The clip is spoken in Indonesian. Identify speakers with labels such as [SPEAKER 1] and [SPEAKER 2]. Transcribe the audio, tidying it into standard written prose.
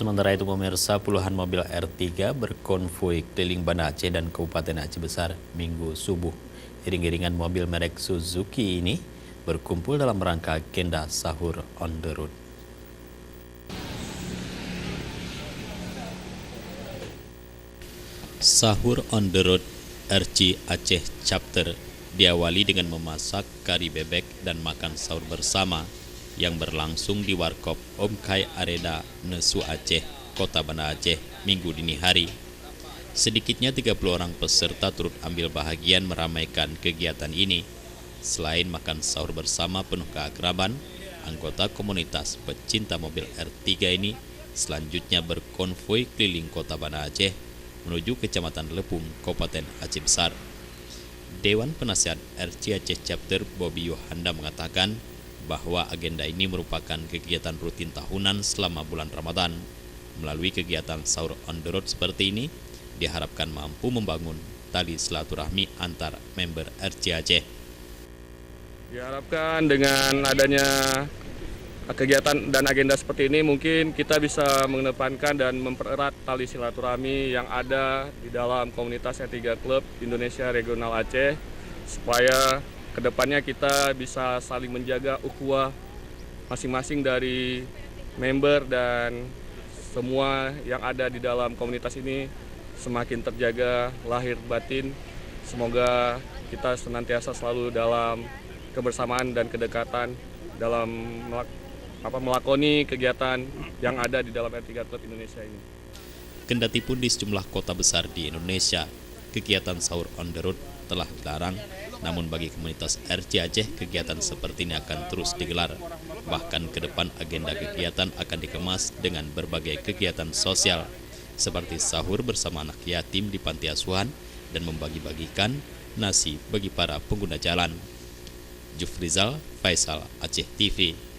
[SPEAKER 1] Sementara itu pemirsa, puluhan mobil R3 berkonvoi keliling Banda Aceh dan Kabupaten Aceh Besar Minggu subuh. Iring-iringan mobil merek Suzuki ini berkumpul dalam rangka agenda sahur on the road. Sahur on the road RC Aceh Chapter diawali dengan memasak kari bebek dan makan sahur bersama yang berlangsung di Warkop Om Kai Areda Nesu Aceh, Kota Banda Aceh, Minggu dini hari. Sedikitnya 30 orang peserta turut ambil bahagian meramaikan kegiatan ini. Selain makan sahur bersama penuh keakraban, anggota komunitas pecinta mobil R3 ini selanjutnya berkonvoi keliling Kota Banda Aceh menuju Kecamatan Lepung, Kabupaten Aceh Besar. Dewan Penasihat RC Aceh Chapter Bobi Yohanda mengatakan bahwa agenda ini merupakan kegiatan rutin tahunan selama bulan Ramadan. Melalui kegiatan sahur on the road seperti ini, diharapkan mampu membangun tali silaturahmi antar member RC Aceh.
[SPEAKER 2] Diharapkan dengan adanya kegiatan dan agenda seperti ini mungkin kita bisa mengedepankan dan mempererat tali silaturahmi yang ada di dalam komunitas R3 Club Indonesia Regional Aceh, supaya kedepannya kita bisa saling menjaga ukhuwah masing-masing dari member dan semua yang ada di dalam komunitas ini semakin terjaga lahir batin. Semoga kita senantiasa selalu dalam kebersamaan dan kedekatan dalam melakoni kegiatan yang ada di dalam R3 Club Indonesia ini.
[SPEAKER 1] Kendati pun di sejumlah kota besar di Indonesia, kegiatan sahur on the road telah dilarang, namun bagi komunitas RC Aceh, kegiatan seperti ini akan terus digelar. Bahkan ke depan agenda kegiatan akan dikemas dengan berbagai kegiatan sosial, seperti sahur bersama anak yatim di panti asuhan dan membagi-bagikan nasi bagi para pengguna jalan. Jufrizal Faisal, Aceh TV.